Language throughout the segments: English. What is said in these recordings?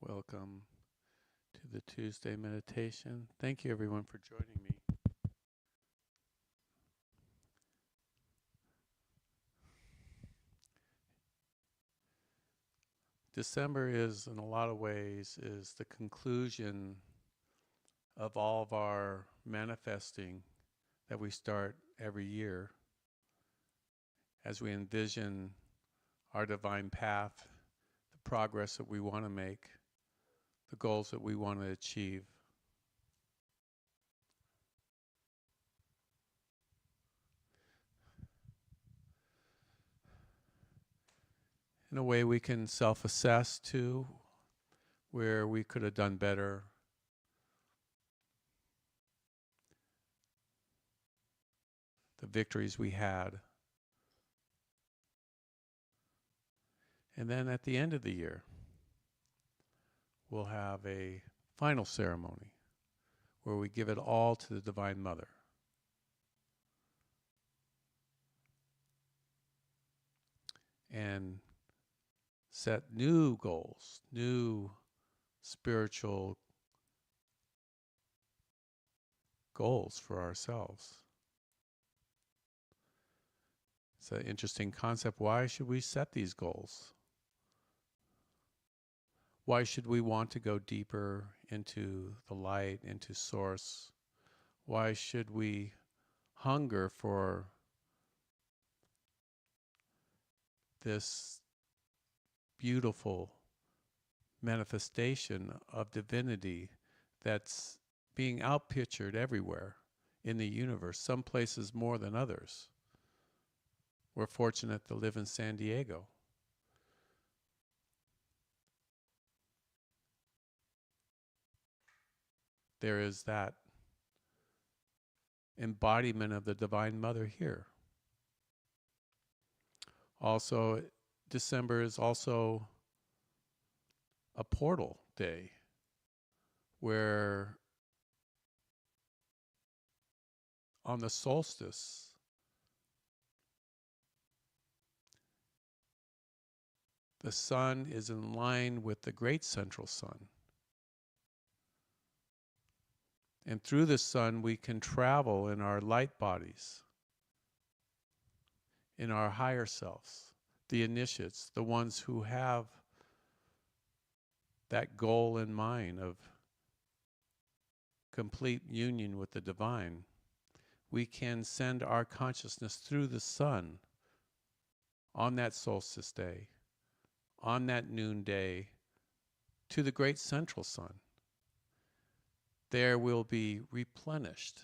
Welcome to the Tuesday meditation. Thank you everyone for joining me. December is, in a lot of ways, is the conclusion of all of our manifesting that we start every year as we envision our divine path, the progress that we want to make, the goals that we want to achieve. In a way we can self-assess too, where we could have done better. the victories we had. And then at the end of the year, we'll have a final ceremony where we give it all to the Divine Mother. And set new goals, new spiritual goals for ourselves. It's an interesting concept. Why should we set these goals? Why should we want to go deeper into the light, into Source? Why should we hunger for this beautiful manifestation of divinity that's being outpictured everywhere in the universe, some places more than others? We're fortunate to live in San Diego. There is that embodiment of the Divine Mother here. Also, December is also a portal day where on the solstice, the sun is in line with the great central sun. And through the sun, we can travel in our light bodies, in our higher selves, the initiates, the ones who have that goal in mind of complete union with the divine. We can send our consciousness through the sun on that solstice day, on that noonday, to the great central sun. There we'll be replenished,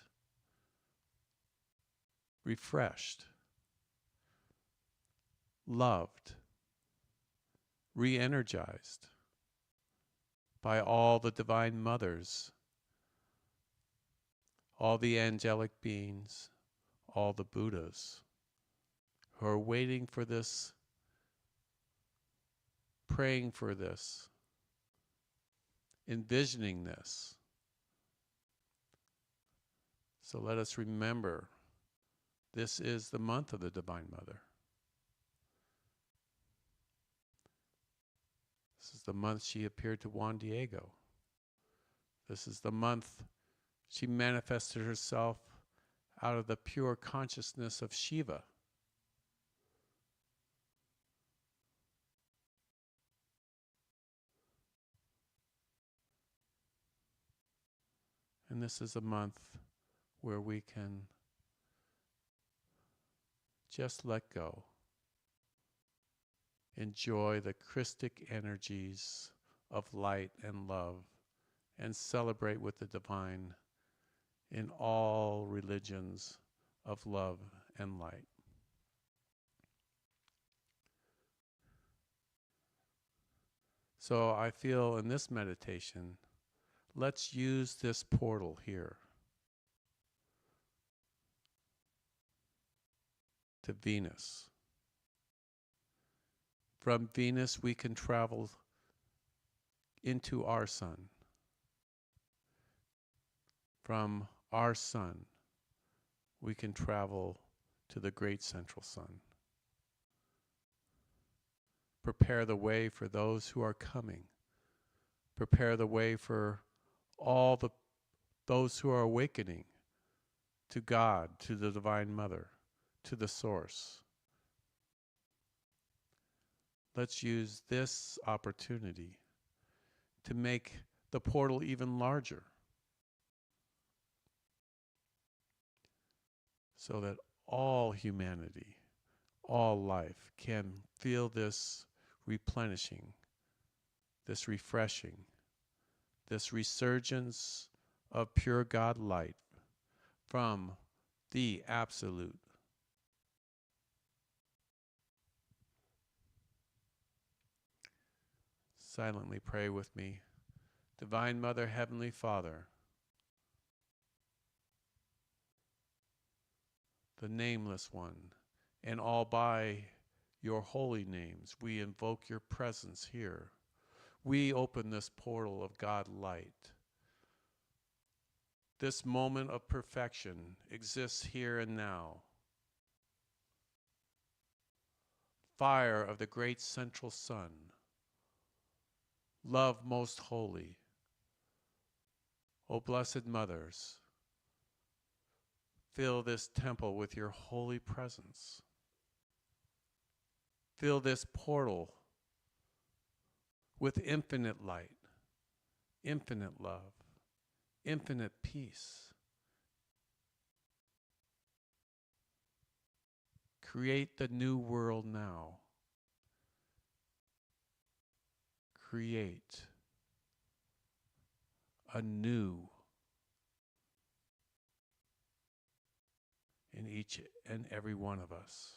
refreshed, loved, re-energized by all the divine mothers, all the angelic beings, all the Buddhas who are waiting for this, praying for this, envisioning this. So let us remember, this is the month of the Divine Mother. This is the month she appeared to Juan Diego. This is the month she manifested herself out of the pure consciousness of Shiva. And this is a month where we can just let go. Enjoy the Christic energies of light and love, and celebrate with the divine in all religions of love and light. So I feel in this meditation, let's use this portal here to Venus. From Venus, we can travel into our sun. From our sun, we can travel to the great central sun. Prepare the way for those who are coming. Prepare the way for all those who are awakening to God, to the Divine Mother, to the Source. Let's use this opportunity to make the portal even larger, so that all humanity, all life can feel this replenishing, this refreshing, this resurgence of pure God light from the Absolute. Silently pray with me. Divine Mother, Heavenly Father, the nameless one, and all by your holy names, we invoke your presence here. We open this portal of God light. This moment of perfection exists here and now. Fire of the great central sun, love most holy, O blessed mothers, fill this temple with your holy presence. Fill this portal with infinite light, infinite love, infinite peace. Create the new world now. Create anew in each and every one of us.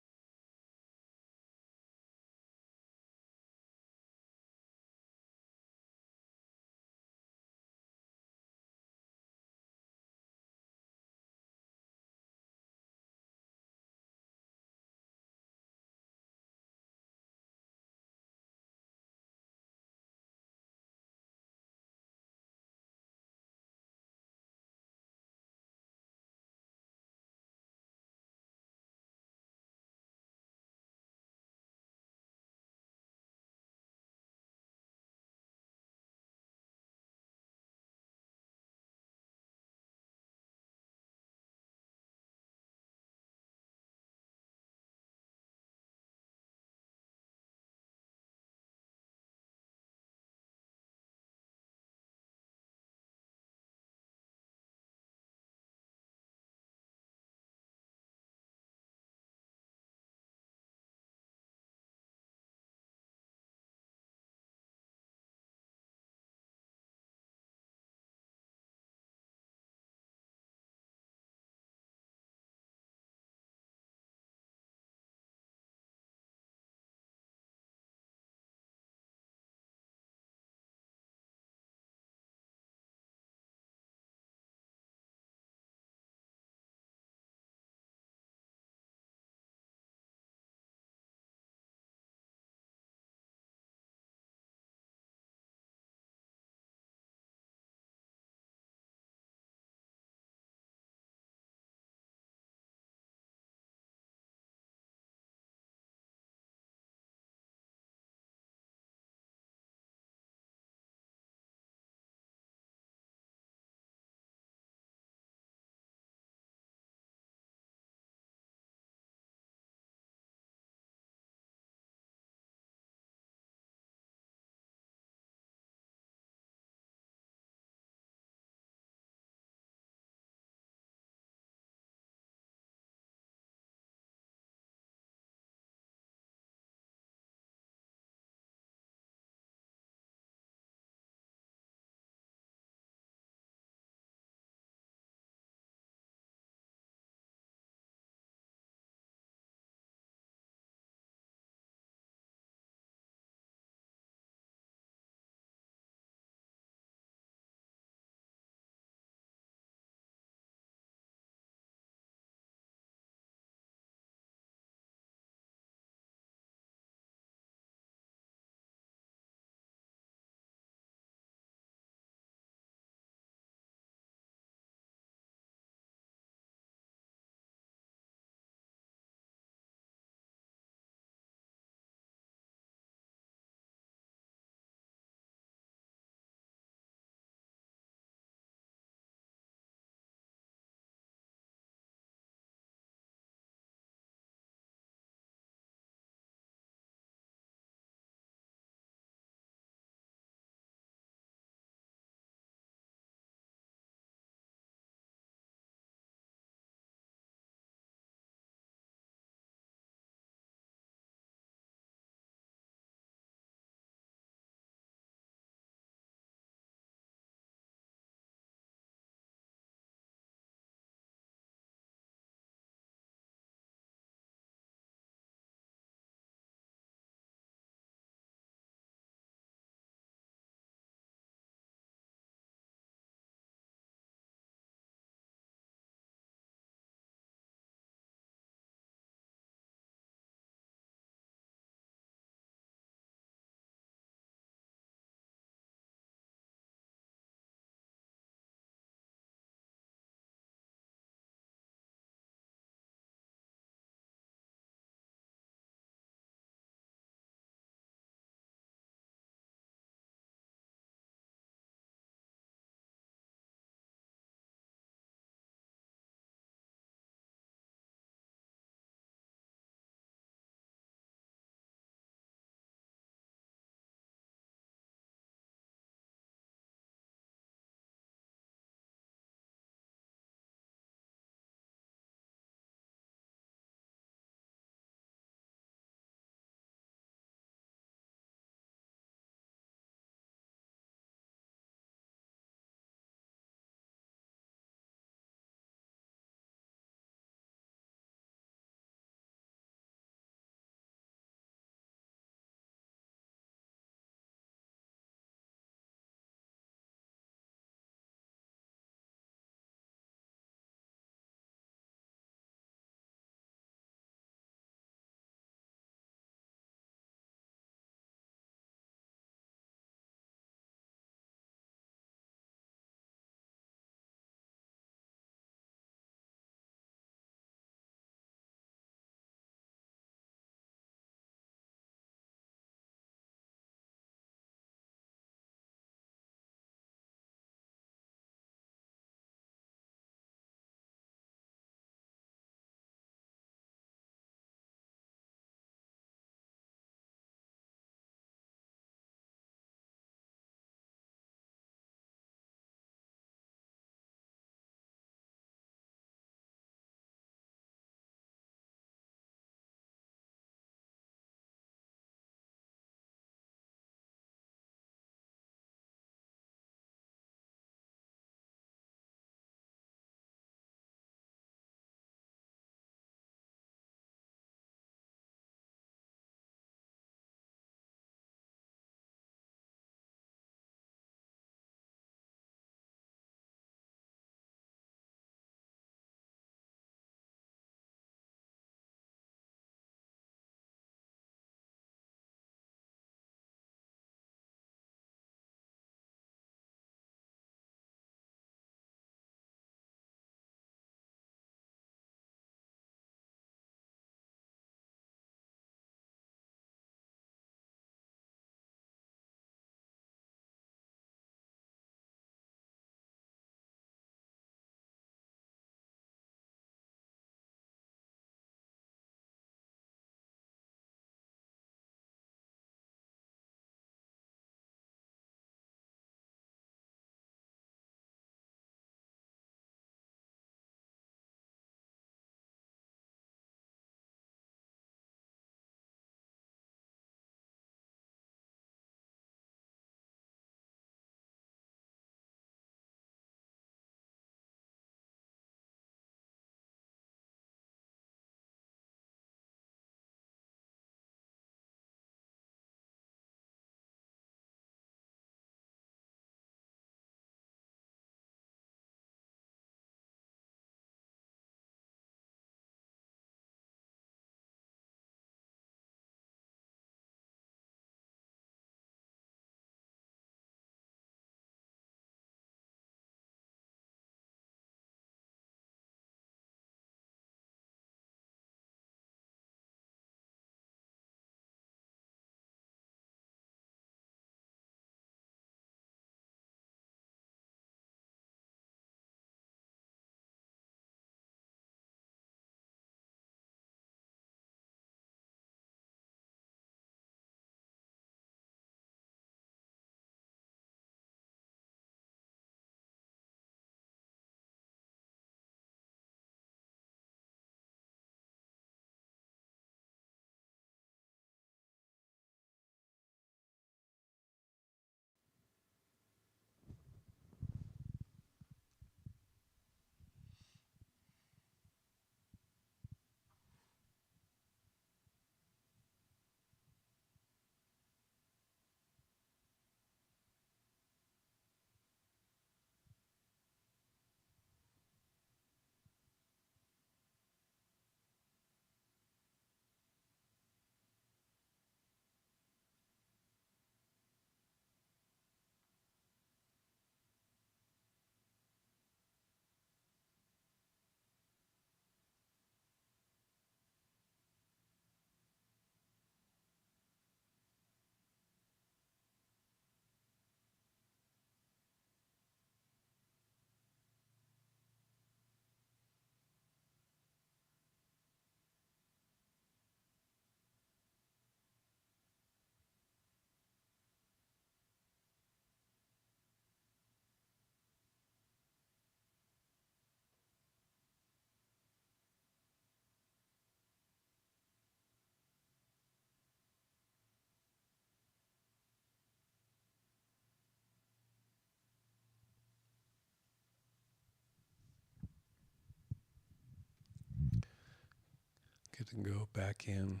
it and go back in.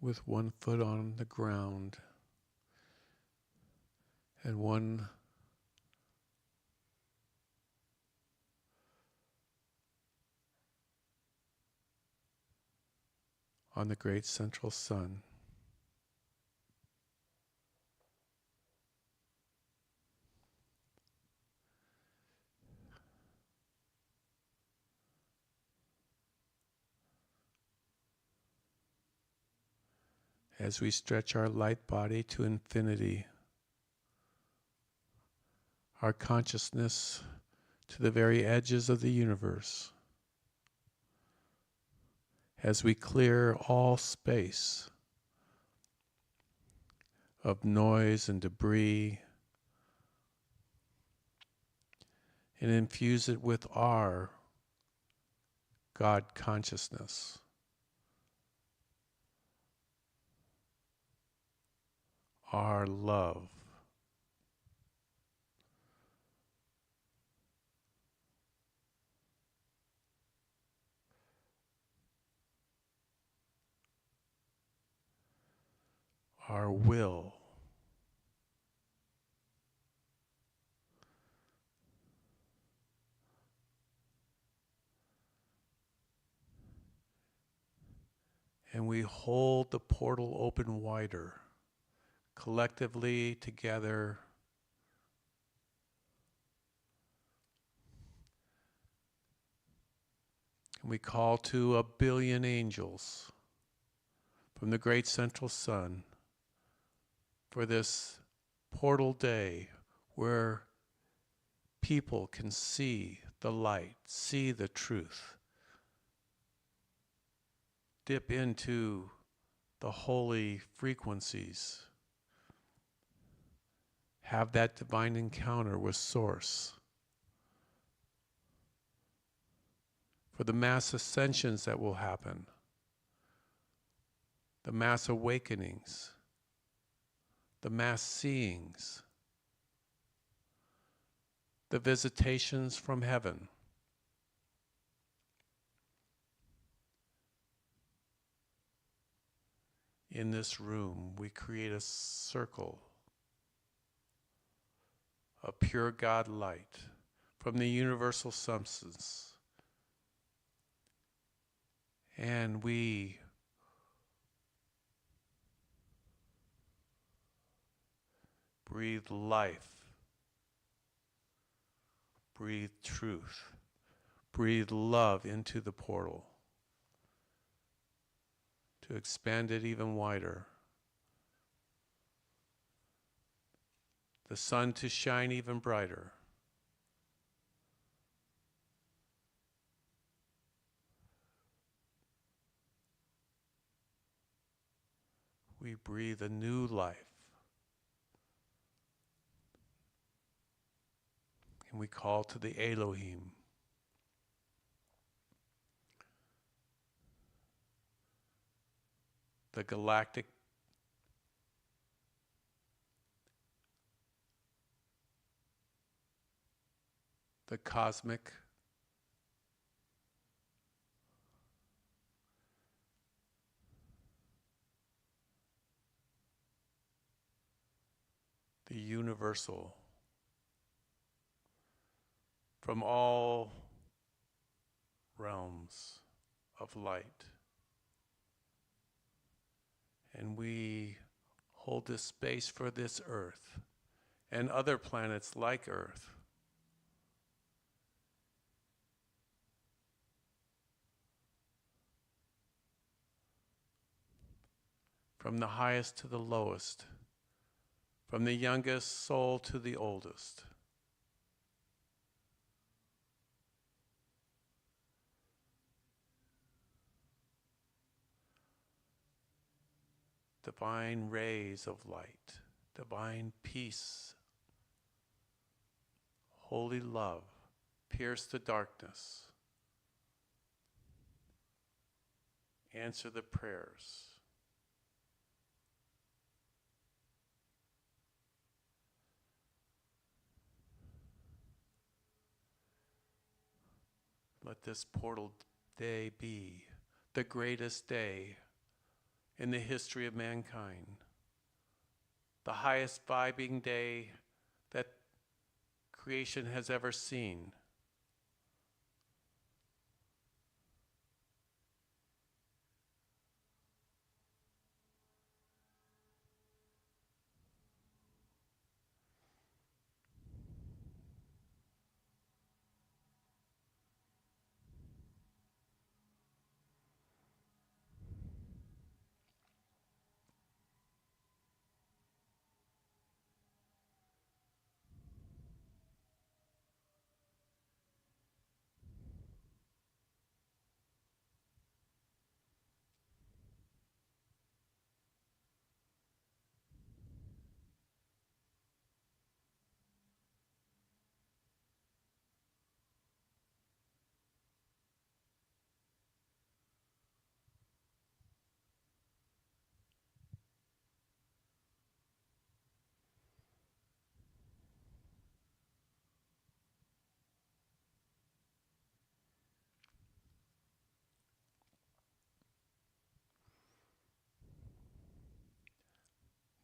With one foot on the ground and one on the great central sun. As we stretch our light body to infinity, our consciousness to the very edges of the universe, as we clear all space of noise and debris and infuse it with our God consciousness, our love, our will, and we hold the portal open wider, collectively together, and we call to 1 billion angels from the great central sun for this portal day where people can see the light, see the truth, dip into the holy frequencies, have that divine encounter with Source, for the mass ascensions that will happen, the mass awakenings, the mass seeings, the visitations from heaven. In this room, we create a circle of pure God light from the universal substance. And we breathe life, breathe truth, breathe love into the portal to expand it even wider. The sun to shine even brighter. We breathe a new life. And we call to the Elohim. The galactic the cosmic the universal from all realms of light. And we hold this space for this Earth and other planets like Earth. From the highest to the lowest, from the youngest soul to the oldest. Divine rays of light, divine peace, holy love, pierce the darkness, answer the prayers. Let this portal day be the greatest day in the history of mankind, the highest vibing day that creation has ever seen.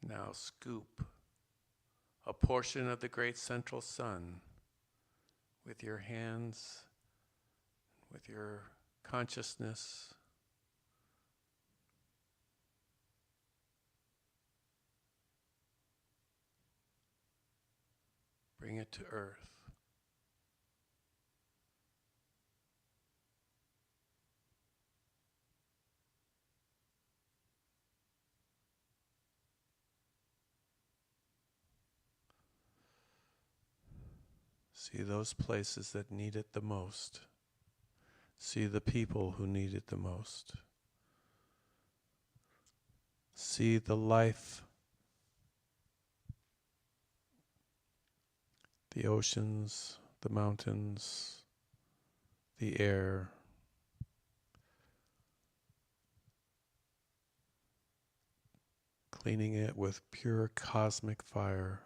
Now scoop a portion of the great central sun with your hands, with your consciousness. Bring it to earth. See those places that need it the most. See the people who need it the most. See the life, the oceans, the mountains, the air. Cleaning it with pure cosmic fire.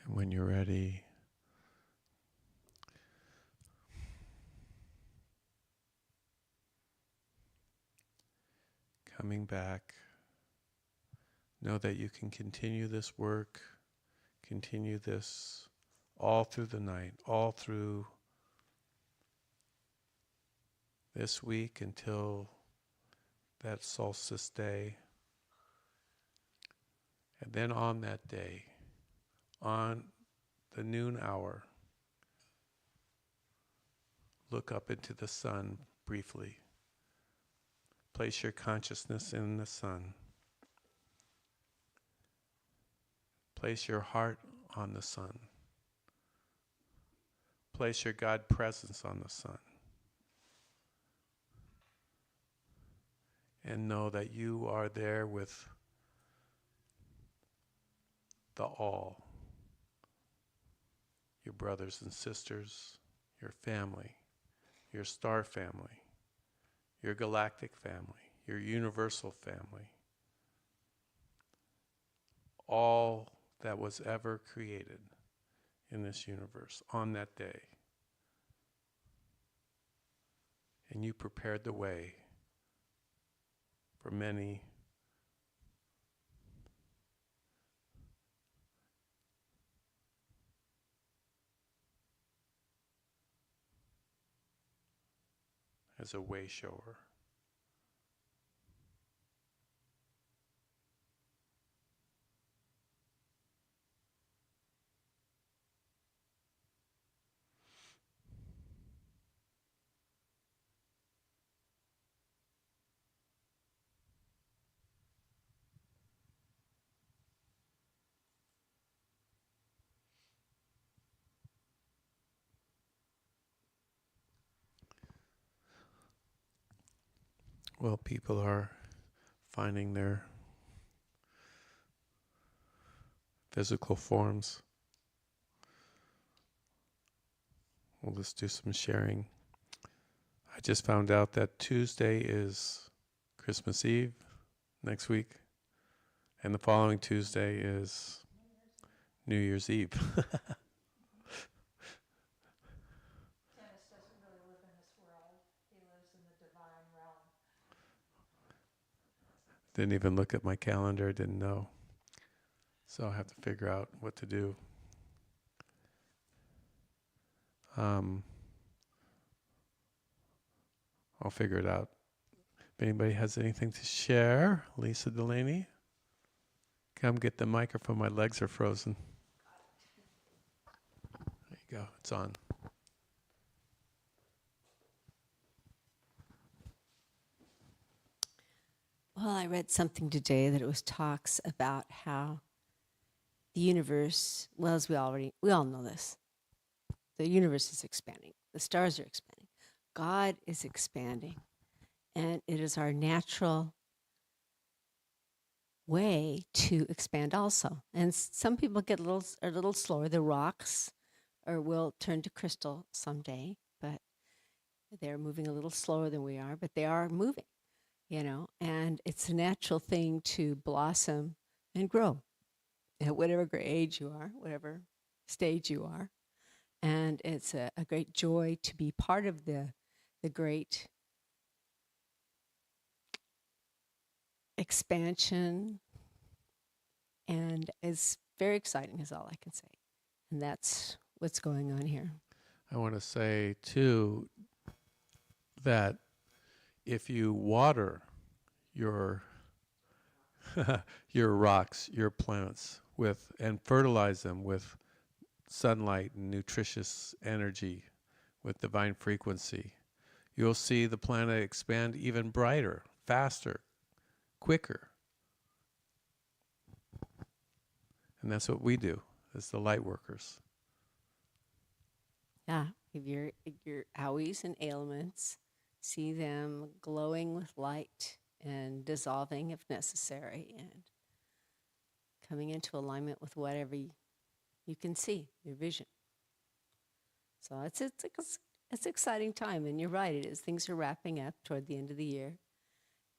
And when you're ready, coming back, know that you can continue this work, continue this all through the night, all through this week until that solstice day. And then on that day, on the noon hour, look up into the sun briefly. Place your consciousness in the sun. Place your heart on the sun. Place your God presence on the sun. And know that you are there with the all. Your brothers and sisters, your family, your star family, your galactic family, your universal family. All that was ever created in this universe on that day. And you prepared the way for many as a way shower. Well, people are finding their physical forms. We'll just do some sharing. I just found out that Tuesday is Christmas Eve next week, and the following Tuesday is New Year's Eve. Dennis doesn't really live in this world. He lives in the divine realm. Didn't even look at my calendar, didn't know. So I have to figure out what to do. I'll figure it out. If anybody has anything to share, Lisa Delaney, come get the microphone. My legs are frozen. There you go. It's on. Well, I read something today that it was talks about how the universe, well, as we all know this, the universe is expanding. The stars are expanding. God is expanding. And it is our natural way to expand also. And some people get a little slower. The rocks will turn to crystal someday, but they're moving a little slower than we are, but they are moving, and it's a natural thing to blossom and grow at whatever age you are, whatever stage you are. And it's a great joy to be part of the great expansion, and it's very exciting is all I can say. And that's what's going on here. I want to say, too, that if you water your your rocks, your plants and fertilize them with sunlight and nutritious energy, with divine frequency, you'll see the planet expand even brighter, faster, quicker. And that's what we do as the light workers. Yeah, if your owies and ailments, see them glowing with light and dissolving if necessary, and coming into alignment with whatever you can see, your vision. So it's an exciting time, and you're right, it is. Things are wrapping up toward the end of the year,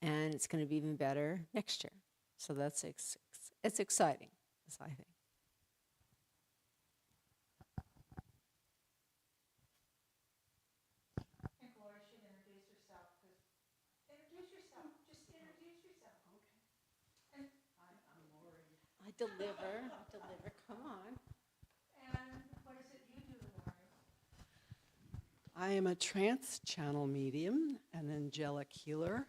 and it's going to be even better next year. So that's it's exciting, as I think. Deliver, come on. And what is it you do, Lori? I am a trance channel medium, an angelic healer.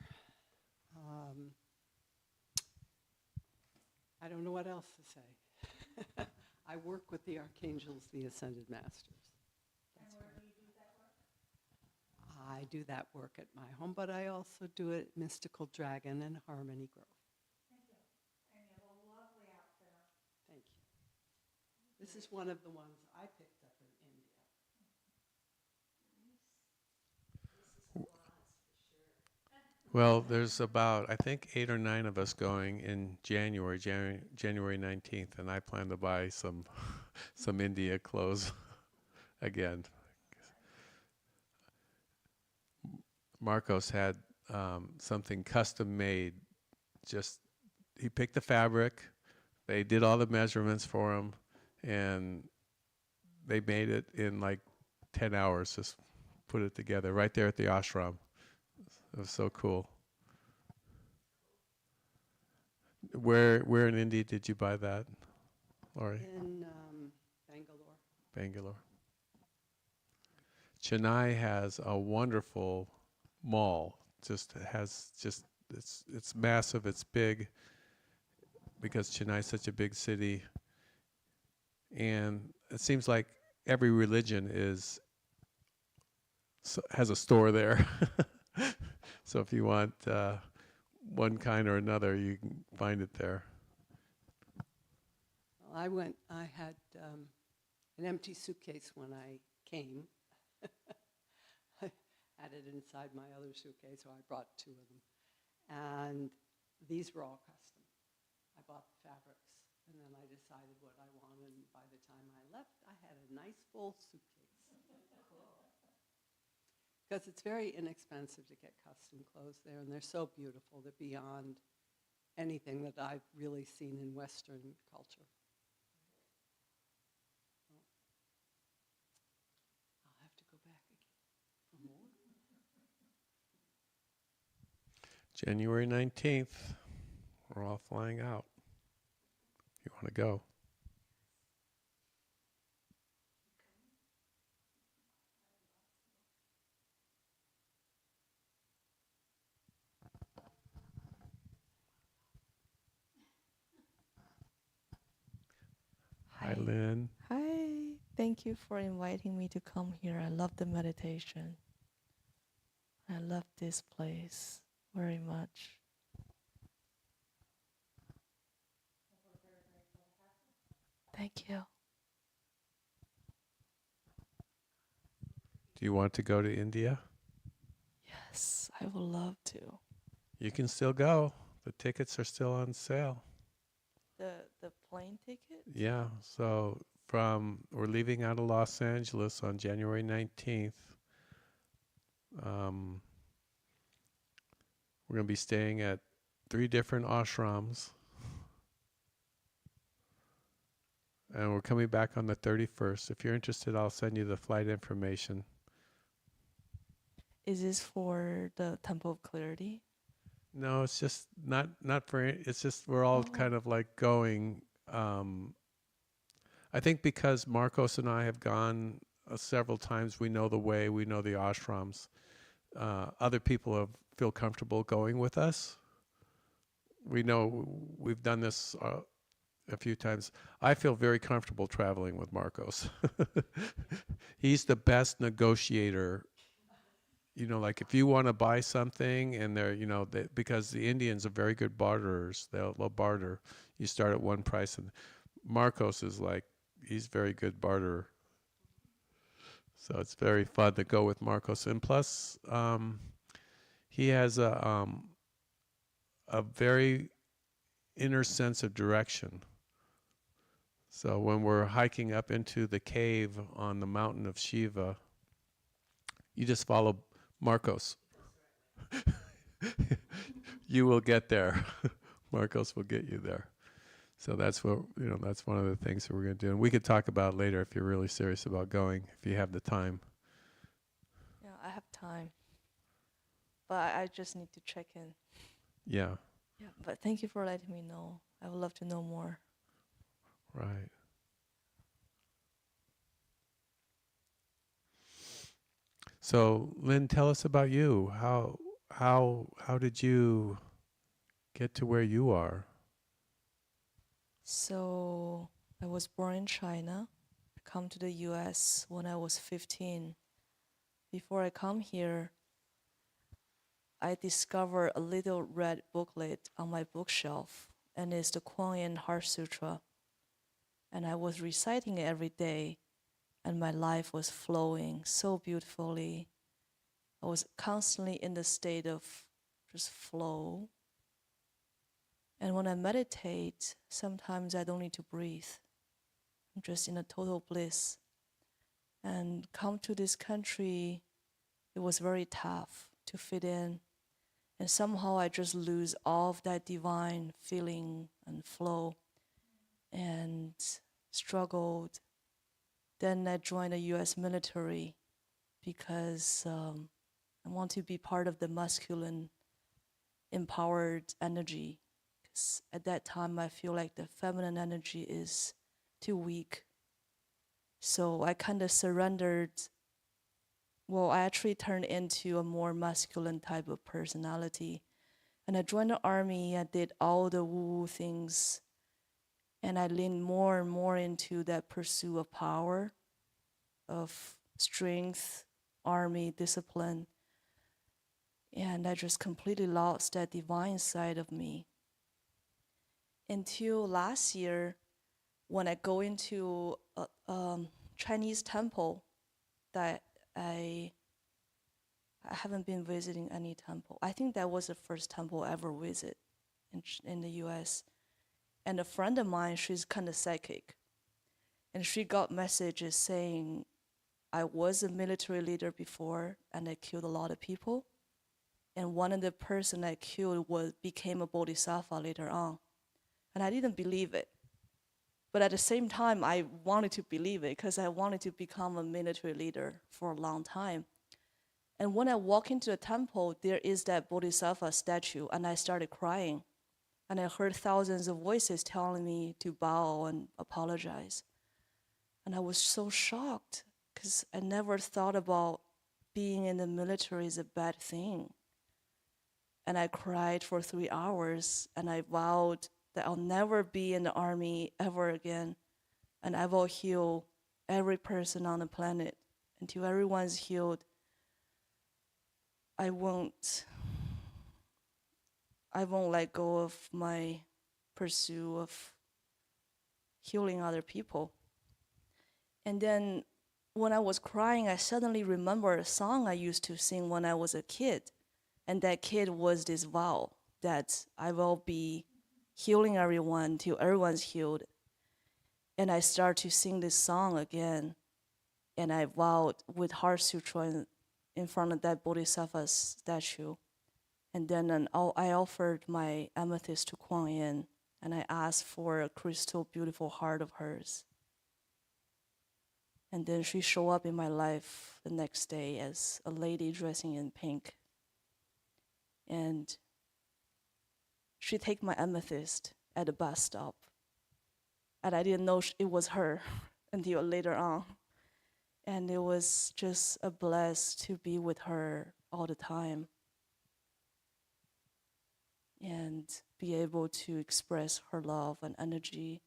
I don't know what else to say. I work with the archangels, the ascended masters. And where do you do that work? I do that work at my home, but I also do it at Mystical Dragon and Harmony Grove. Thank you. And you have a lovely outfit. Thank you. This is one of the ones I picked up in India. Well, there's about, I think, 8 or 9 of us going in January 19th, and I plan to buy some some India clothes again. Marcos had something custom made. Just he picked the fabric, they did all the measurements for him, and they made it in like 10 hours. Just put it together right there at the ashram. It was so cool. Where in India did you buy that, Laurie? In Bangalore. Bangalore. Chennai has a wonderful mall. It's massive. It's big because Chennai is such a big city, and it seems like every religion has a store there. So if you want one kind or another, you can find it there. Well, I had an empty suitcase when I came. I had it inside my other suitcase, so I brought 2 of them. And these were all custom. I bought the fabrics, and then I decided what I wanted, and by the time I left, I had a nice full suitcase. Because it's very inexpensive to get custom clothes there, and they're so beautiful. They're beyond anything that I've really seen in Western culture. I'll have to go back again for more. January 19th, we're all flying out. You want to go? Hi, Lynn. Hi. Thank you for inviting me to come here. I love the meditation. I love this place very much. Thank you. Do you want to go to India? Yes, I would love to. You can still go. The tickets are still on sale. The plane ticket? Yeah, so we're leaving out of Los Angeles on January 19th. We're going to be staying at 3 different ashrams. And we're coming back on the 31st. If you're interested, I'll send you the flight information. Is this for the Temple of Clarity? No, it's just not for, it's just we're all kind of like going. I think because Marcos and I have gone several times, we know the way, we know the ashrams. Other people feel comfortable going with us. We know we've done this a few times. I feel very comfortable traveling with Marcos. He's the best negotiator. You know, like if you want to buy something and they're, you know, because the Indians are very good barterers, they'll barter. You start at one price, and Marcos is like, he's very good barterer. So it's very fun to go with Marcos. And plus, he has a very inner sense of direction. So when we're hiking up into the cave on the mountain of Shiva, you just follow Marcos. You will get there. Marcos will get you there. So that's what, you know, that's one of the things that we're going to do. And we could talk about later if you're really serious about going, if you have the time. Yeah, I have time. But I just need to check in. Yeah. Yeah, but thank you for letting me know. I would love to know more. Right. So, Lynn, tell us about you. How did you get to where you are? So I was born in China. I come to the US when I was 15. Before I come here, I discovered a little red booklet on my bookshelf, and it's the Kuan Yin Heart Sutra. And I was reciting it every day, and my life was flowing so beautifully. I was constantly in the state of just flow. And when I meditate, sometimes I don't need to breathe. I'm just in a total bliss. And come to this country, it was very tough to fit in. And somehow I just lose all of that divine feeling and flow and struggled. Then I joined the US military because I want to be part of the masculine empowered energy. Because at that time, I feel like the feminine energy is too weak. So I kind of surrendered. Well, I actually turned into a more masculine type of personality. And I joined the army. I did all the woo things. And I leaned more and more into that pursuit of power, of strength, army, discipline. And I just completely lost that divine side of me. Until last year, when I go into a Chinese temple that I haven't been visiting any temple. I think that was the first temple I ever visit in the US. And a friend of mine, she's kind of psychic. And she got messages saying, I was a military leader before and I killed a lot of people. And one of the person I killed became a bodhisattva later on. And I didn't believe it. But at the same time, I wanted to believe it because I wanted to become a military leader for a long time. And when I walk into the temple, there is that bodhisattva statue, and I started crying. And I heard thousands of voices telling me to bow and apologize. And I was so shocked because I never thought about being in the military is a bad thing. And I cried for 3 hours, and I vowed that I'll never be in the army ever again, and I will heal every person on the planet until everyone's healed. I won't let go of my pursuit of healing other people. And then when I was crying, I suddenly remembered a song I used to sing when I was a kid. And that kid was this vow that I will be healing everyone till everyone's healed. And I started to sing this song again. And I vowed with Heart Sutra in front of that Bodhisattva statue. And then I offered my amethyst to Kuan Yin, and I asked for a crystal beautiful heart of hers. And then she showed up in my life the next day as a lady dressing in pink. And she took my amethyst at the bus stop. And I didn't know it was her until later on. And it was just a bless to be with her all the time and be able to express her love and energy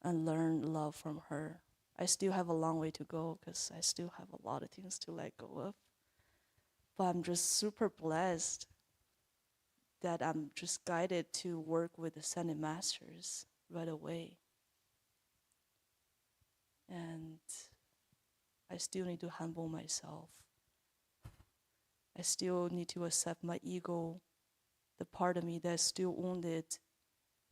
and learn love from her. I still have a long way to go because I still have a lot of things to let go of. But I'm just super blessed that I'm just guided to work with the Ascended Masters right away. And I still need to humble myself. I still need to accept my ego, the part of me that's still wounded,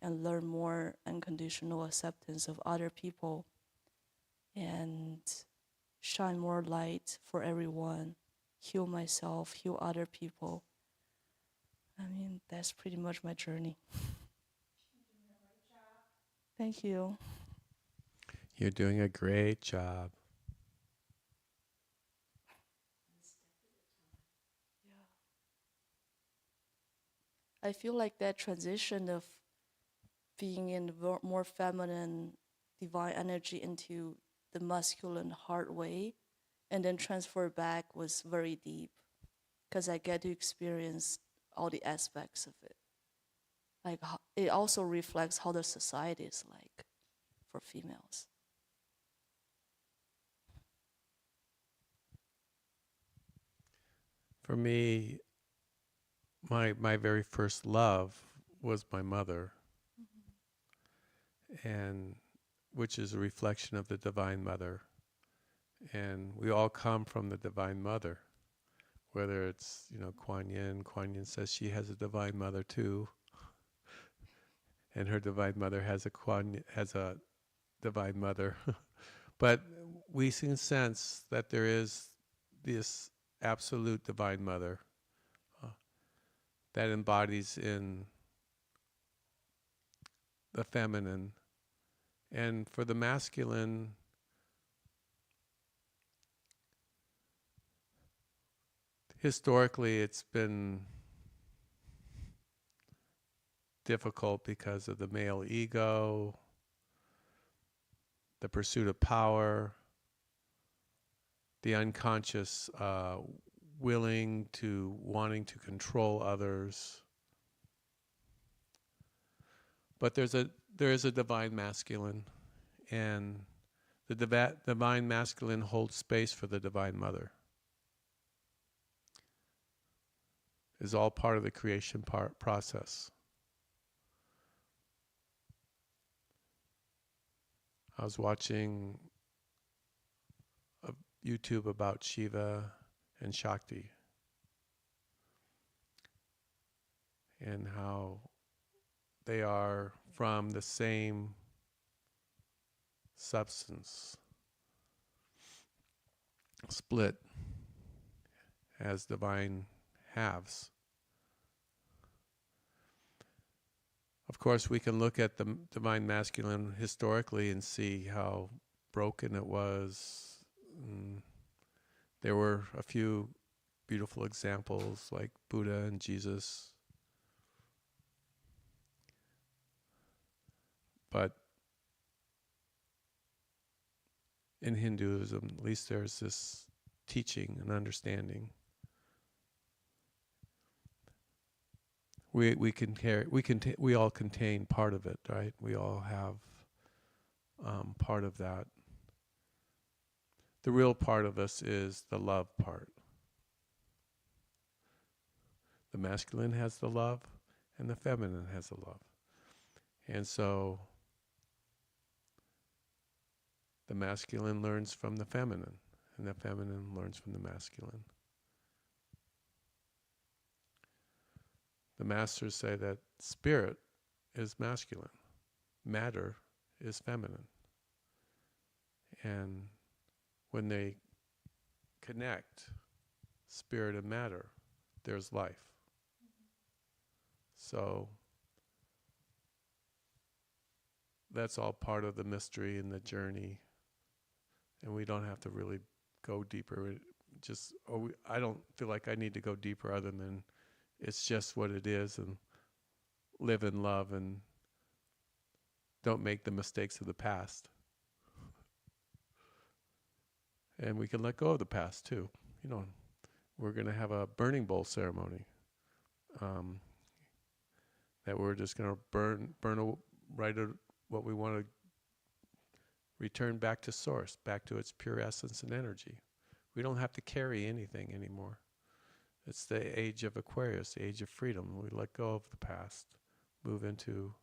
and learn more unconditional acceptance of other people and shine more light for everyone, heal myself, heal other people. I mean, that's pretty much my journey. Thank you. You're doing a great job. I feel like that transition of being in the more feminine, divine energy into the masculine hard way and then transfer back was very deep because I get to experience all the aspects of it. Like it also reflects how the society is like for females. For me, my very first love was my mother, and which is a reflection of the Divine Mother. And we all come from the Divine Mother, whether it's, Kuan Yin. Kuan Yin says she has a Divine Mother too, and her Divine Mother has a Divine Mother. But we can sense that there is this absolute Divine Mother that embodies in the feminine. And for the masculine, historically it's been difficult because of the male ego, the pursuit of power, the unconscious wanting to control others. But there is a divine masculine, and the divine masculine holds space for the Divine Mother. Is all part of the creation process. I was watching a YouTube about Shiva and Shakti and how they are from the same substance, split as divine halves. Of course, we can look at the divine masculine historically and see how broken it was. There were a few beautiful examples like Buddha and Jesus. But in Hinduism, at least there's this teaching and understanding. We all contain part of it, right? We all have part of that. The real part of us is the love part. The masculine has the love, and the feminine has the love. And so the masculine learns from the feminine, and the feminine learns from the masculine. The masters say that spirit is masculine, matter is feminine. And when they connect, spirit and matter, there's life. So that's all part of the mystery and the journey. And we don't have to really go deeper. I don't feel like I need to go deeper other than it's just what it is, and live in love and don't make the mistakes of the past. And we can let go of the past too. We're going to have a burning bowl ceremony that we're just going to burn what we want to return back to source, back to its pure essence and energy. We don't have to carry anything anymore. It's the age of Aquarius, the age of freedom. We let go of the past, move into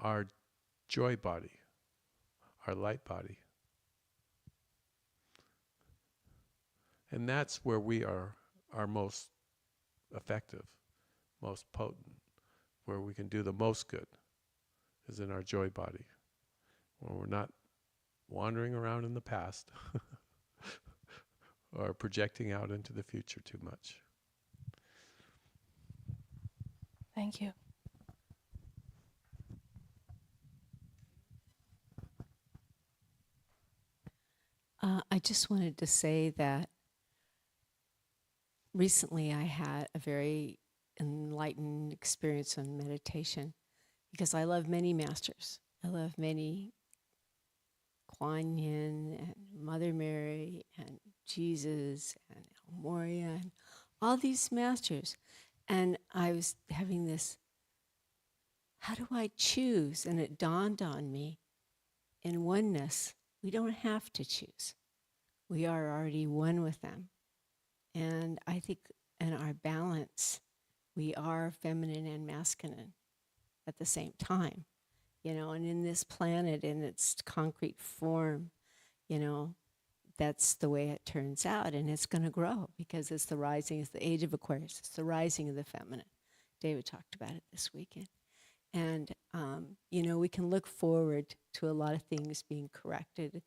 our joy body, our light body. And that's where we are most effective, most potent, where we can do the most good, is in our joy body, where we're not wandering around in the past or projecting out into the future too much. Thank you. I just wanted to say that recently I had a very enlightened experience on meditation because I love many masters. I love many Kuan Yin and Mother Mary and Jesus and El Moria and all these masters. And I was having this, how do I choose? And it dawned on me, in oneness, we don't have to choose. We are already one with them. And I think in our balance, we are feminine and masculine at the same time, you know, and in this planet, in its concrete form, you know, that's the way it turns out. And it's going to grow because it's the age of Aquarius. It's the rising of the feminine. David talked about it this weekend. And, you know, we can look forward to a lot of things being corrected.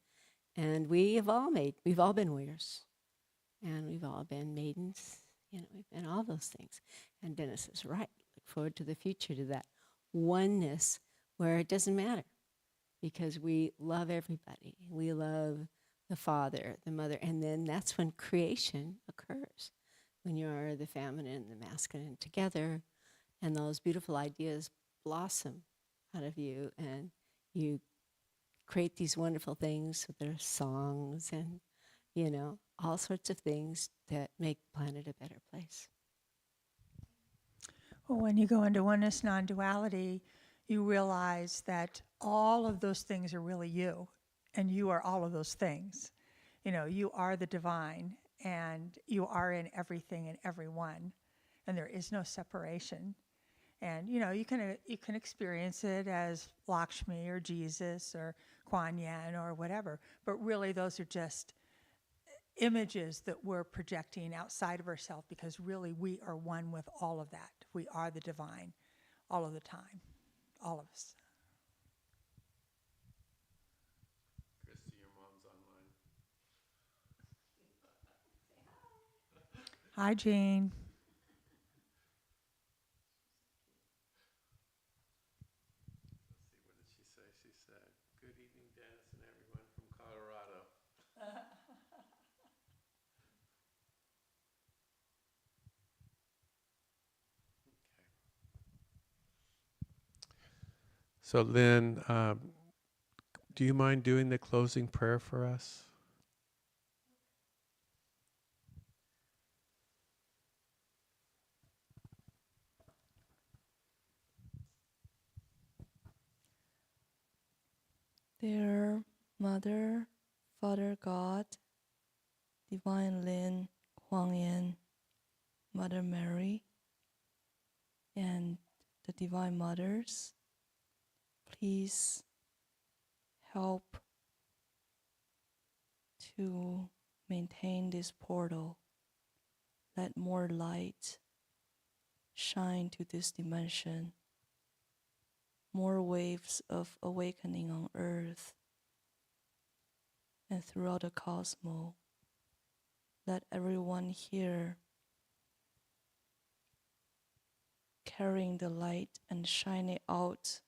And we've all been warriors. And we've all been maidens. You know, we've been all those things. And Dennis is right. Look forward to the future, to that oneness where it doesn't matter. Because we love everybody. We love the father, the mother. And then that's when creation occurs. When you're the feminine and the masculine together. And those beautiful ideas blossom out of you, and you create these wonderful things with their songs and, you know, all sorts of things that make the planet a better place. Well, when you go into oneness, non-duality, you realize that all of those things are really you, and you are all of those things. You know, you are the divine, and you are in everything and everyone, and there is no separation. And, you know, you can experience it as Lakshmi or Jesus or Kuan Yin or whatever, but really those are just images that we're projecting outside of ourselves, because really we are one with all of that. We are the divine all of the time, all of us. Christy, your mom's online. Hi, Jean. Let's see, what did she say? She said, "Good evening, Dennis and everyone from Colorado." So Lynn, do you mind doing the closing prayer for us? Dear Mother, Father God, Divine Lin, Kuan Yin, Mother Mary, and the Divine Mothers, please help to maintain this portal. Let more light shine to this dimension. More waves of awakening on earth and throughout the cosmos. Let everyone here carrying the light and shining out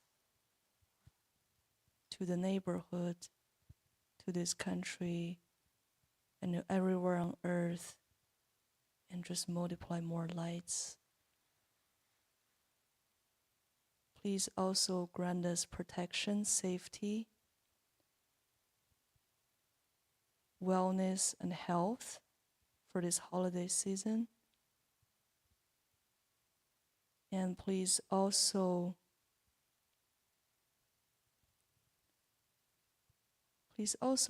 to the neighborhood, to this country, and everywhere on earth, and just multiply more lights. Please also grant us protection, safety, wellness, and health for this holiday season. And please also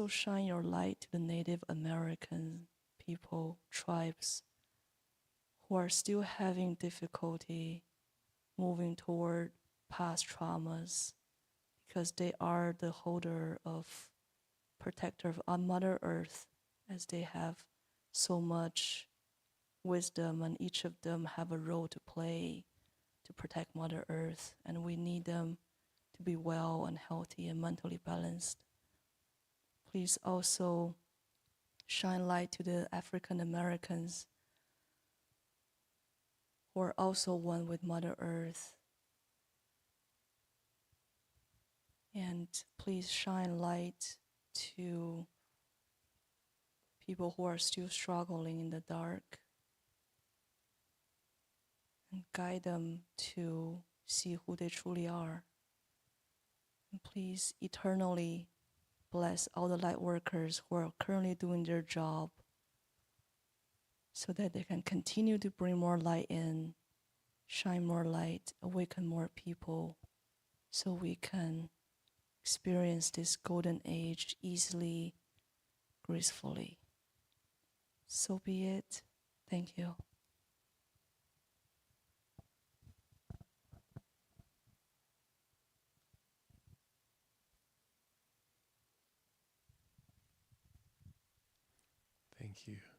shine your light to the Native American people, tribes, who are still having difficulty moving toward past traumas, because they are the holder of, protector of Mother Earth, as they have so much wisdom, and each of them have a role to play to protect Mother Earth, and we need them to be well and healthy and mentally balanced. Please also shine light to the African Americans who are also one with Mother Earth. And please shine light to people who are still struggling in the dark, and guide them to see who they truly are. And please eternally bless all the light workers who are currently doing their job so that they can continue to bring more light in, shine more light, awaken more people, so we can experience this golden age easily, gracefully. So be it. Thank you. Thank you.